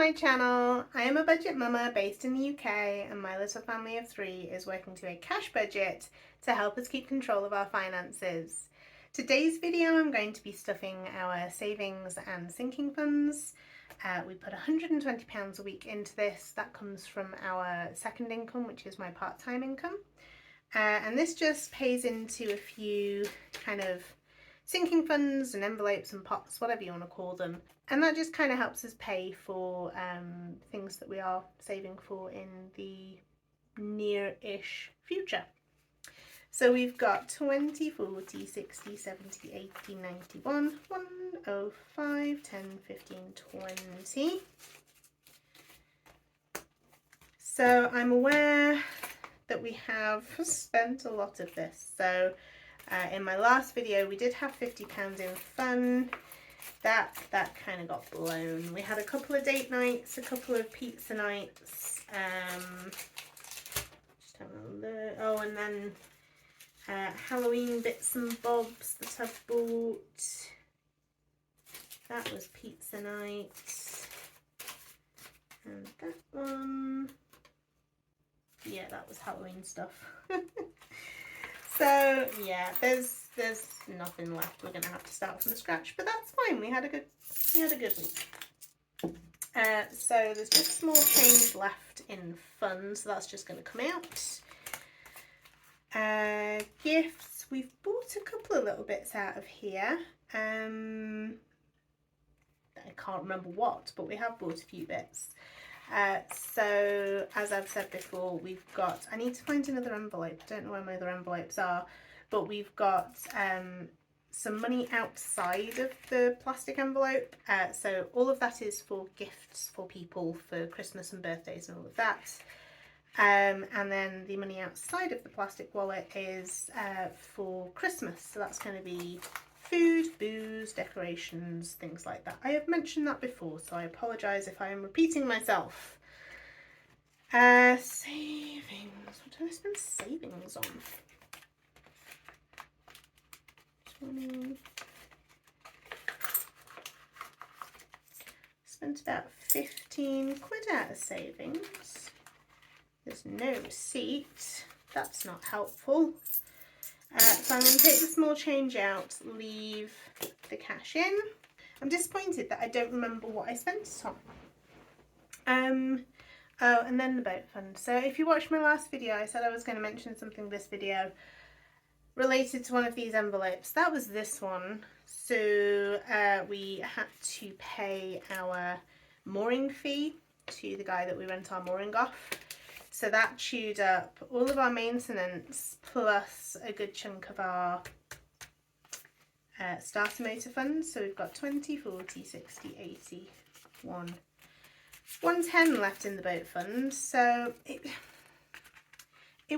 my channel. I am a budget mama based in the UK and my little family of 3 is working to a cash budget to help us keep control of our finances. Today's video I'm going to be stuffing our savings and sinking funds. We put £120 a week into this. That comes from our second income, which is my part-time income. And this just pays into a few kind of sinking funds and envelopes and pots, whatever you want to call them. And that just kind of helps us pay for things that we are saving for in the near-ish future. So we've got 20, 40, 60, 70, 80, 91, 105, 10, 15, 20. So I'm aware that we have spent a lot of this. So in my last video we did have £50 in fun. That kind of got blown. We had a couple of date nights, a couple of pizza nights, just having a look. Oh, and then Halloween bits and bobs that I've bought. That was pizza night. And that one, yeah, that was Halloween stuff. So yeah, there's nothing left. We're gonna have to start from scratch, but that's fine. We had a good week. So there's just small change left in funds, so that's just gonna come out. Gifts, we've bought a couple of little bits out of here. I can't remember what, but we have bought a few bits. So as I've said before, we've got, I need to find another envelope. I don't know where my other envelopes are, but we've got some money outside of the plastic envelope. So all of that is for gifts for people for Christmas and birthdays and all of that. And then the money outside of the plastic wallet is for Christmas. So that's going to be food, booze, decorations, things like that. I have mentioned that before, so I apologise if I am repeating myself. Savings. What did I spend savings on? 20. Spent about 15 quid out of savings. There's no receipt. That's not helpful. So I'm going to take the small change out, leave the cash in. I'm disappointed that I don't remember what I spent it on. Oh, and then the boat fund. So if you watched my last video, I said I was going to mention something this video related to one of these envelopes. That was this one. So we had to pay our mooring fee to the guy that we rent our mooring off. So that chewed up all of our maintenance plus a good chunk of our starter motor funds. So we've got 20, 40, 60, 80, 110 left in the boat fund. So it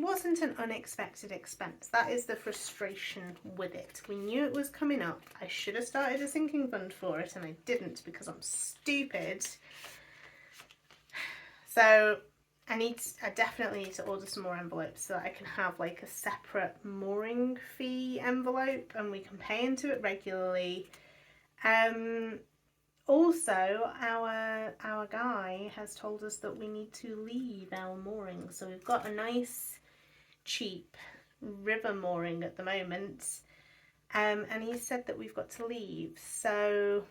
wasn't an unexpected expense. That is the frustration with it. We knew it was coming up. I should have started a sinking fund for it and I didn't because I'm stupid. So I definitely need to order some more envelopes so that I can have like a separate mooring fee envelope and we can pay into it regularly. Also, our guy has told us that we need to leave our mooring. So we've got a nice cheap river mooring at the moment. And he said that we've got to leave. So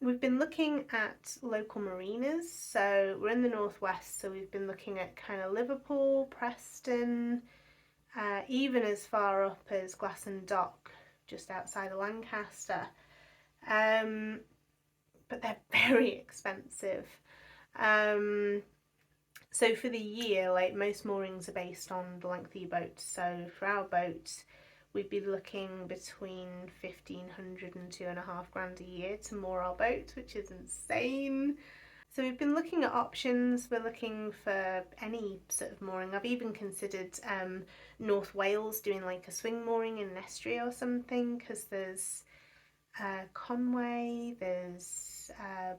we've been looking at local marinas, so we're in the northwest, so we've been looking at kind of Liverpool, Preston, even as far up as Glasson Dock, just outside of Lancaster. But they're very expensive. So for the year, like most moorings are based on the length of your boat. So for our boat, we'd be looking between 1,500 and £2,500 a year to moor our boat, which is insane. So we've been looking at options. We're looking for any sort of mooring. I've even considered North Wales doing like a swing mooring in an estuary or something, because there's Conway, there's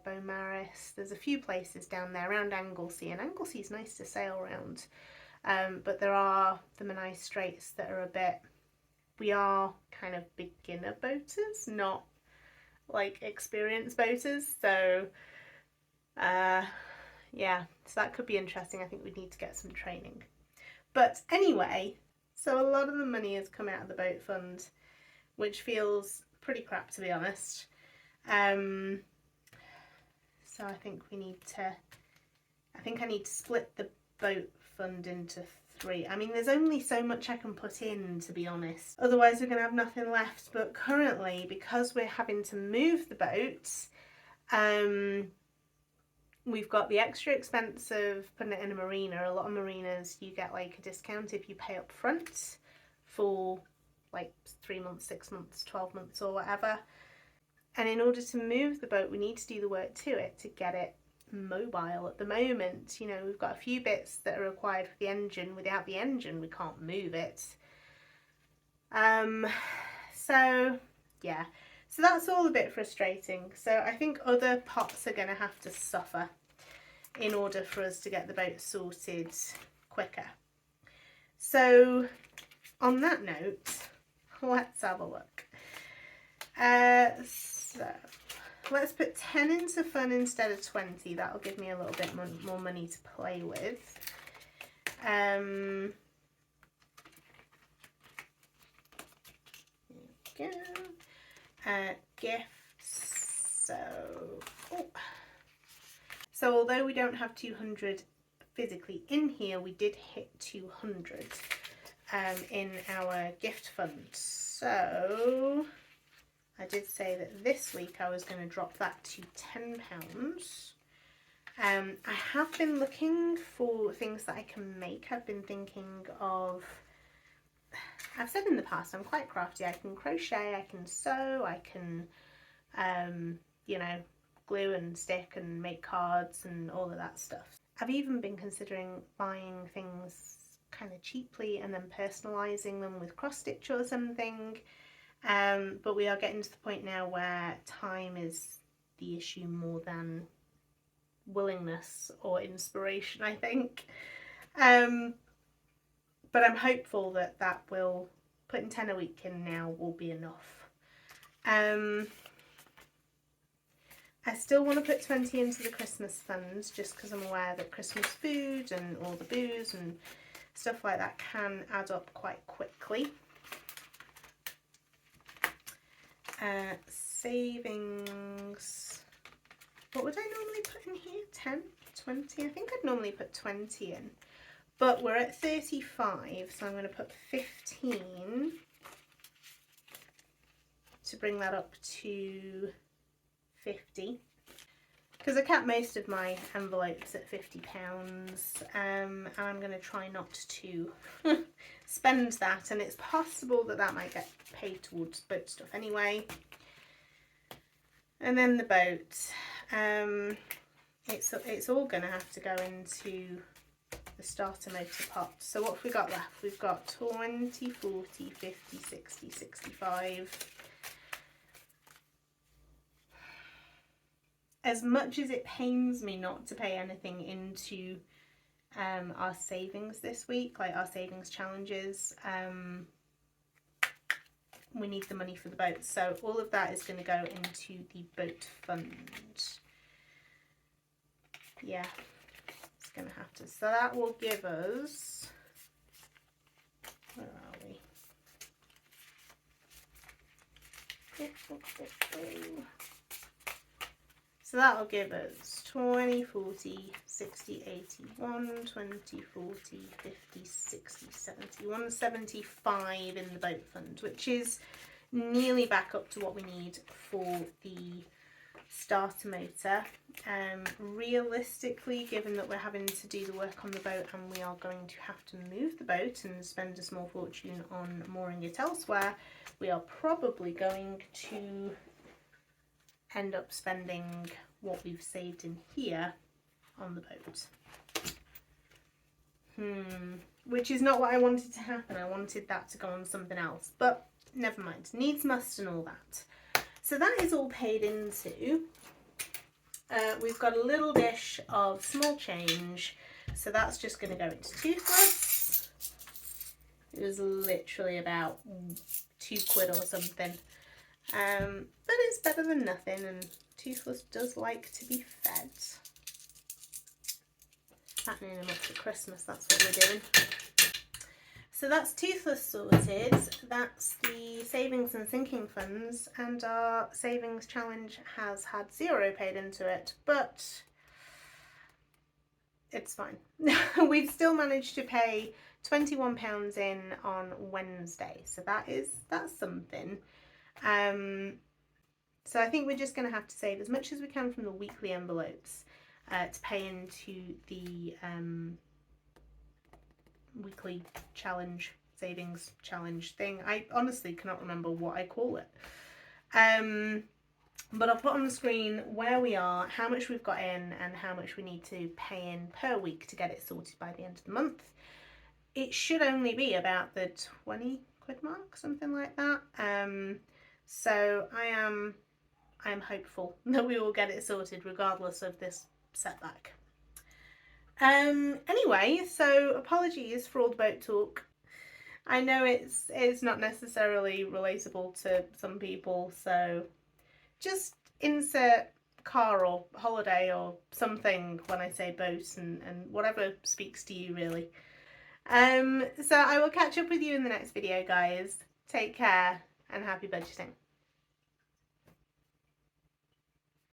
Beaumaris, there's a few places down there around Anglesey, and Anglesea's nice to sail around. But there are the Menai Straits that are a bit, we are kind of beginner boaters, not like experienced boaters, so Yeah, so that could be interesting. I think we need to get some training. But anyway, so a lot of the money has come out of the boat fund, which feels pretty crap, to be honest. So I think I need to split the boat fund into 3. I mean, there's only so much I can put in, to be honest. Otherwise we're going to have nothing left. But currently, because we're having to move the boats, we've got the extra expense of putting it in a marina. A lot of marinas, you get like a discount if you pay up front for like 3 months, 6 months, 12 months or whatever. And in order to move the boat, we need to do the work to it to get it mobile. At the moment, you know, we've got a few bits that are required for the engine. Without the engine, we can't move it. So yeah, so that's all a bit frustrating. So I think other pots are going to have to suffer in order for us to get the boat sorted quicker. So on that note, let's have a look. So let's put 10 into fun instead of 20. That'll give me a little bit more money to play with. There we go. Gifts. So although we don't have 200 physically in here, we did hit 200 in our gift fund. So I did say that this week I was going to drop that to £10. I have been looking for things that I can make. I've been thinking of, I've said in the past, I'm quite crafty. I can crochet, I can sew, I can, you know, glue and stick and make cards and all of that stuff. I've even been considering buying things kind of cheaply and then personalising them with cross stitch or something. But we are getting to the point now where time is the issue more than willingness or inspiration, I think. But I'm hopeful that that will, putting 10 a week in now will be enough. I still want to put 20 into the Christmas funds just because I'm aware that Christmas food and all the booze and stuff like that can add up quite quickly. Savings, what would I normally put in here? 10, 20? I think I'd normally put 20 in, but we're at 35, so I'm going to put 15 to bring that up to 50, because I kept most of my envelopes at £50, and I'm going to try not to spend that, and it's possible that that might get paid towards boat stuff anyway. And then the boat, it's all going to have to go into the starter motor pot. So what have we got left? We've got 20, 40, 50, 60, 65. As much as it pains me not to pay anything into our savings this week, like our savings challenges, we need the money for the boat. So all of that is going to go into the boat fund. Yeah, it's going to have to. So that will give us, where are we? So that'll give us 20, 40, 60, 80, 120, 40, 50, 60, 70, 175 in the boat fund, which is nearly back up to what we need for the starter motor. Realistically, given that we're having to do the work on the boat and we are going to have to move the boat and spend a small fortune on mooring it elsewhere, we are probably going to end up spending what we've saved in here on the boat. Which is not what I wanted to happen. I wanted that to go on something else, but never mind. Needs must and all that. So that is all paid into. We've got a little dish of small change, so that's just going to go into toothless. It was literally about £2 or something. But it's better than nothing, and toothless does like to be fed. fattening them up for Christmas, that's what we're doing. So that's Toothless sorted, that's the savings and sinking funds, and our savings challenge has had 0 paid into it, but it's fine. We've still managed to pay £21 in on Wednesday, so that's something. So I think we're just going to have to save as much as we can from the weekly envelopes to pay into the weekly challenge, savings challenge thing. I honestly cannot remember what I call it. But I'll put on the screen where we are, how much we've got in, and how much we need to pay in per week to get it sorted by the end of the month. It should only be about the 20 quid mark, something like that. So I am hopeful that we will get it sorted regardless of this setback. Anyway, so apologies for all the boat talk. I know it's not necessarily relatable to some people, so just insert car or holiday or something when I say boat, and whatever speaks to you really. So I will catch up with you in the next video, guys. Take care and happy budgeting.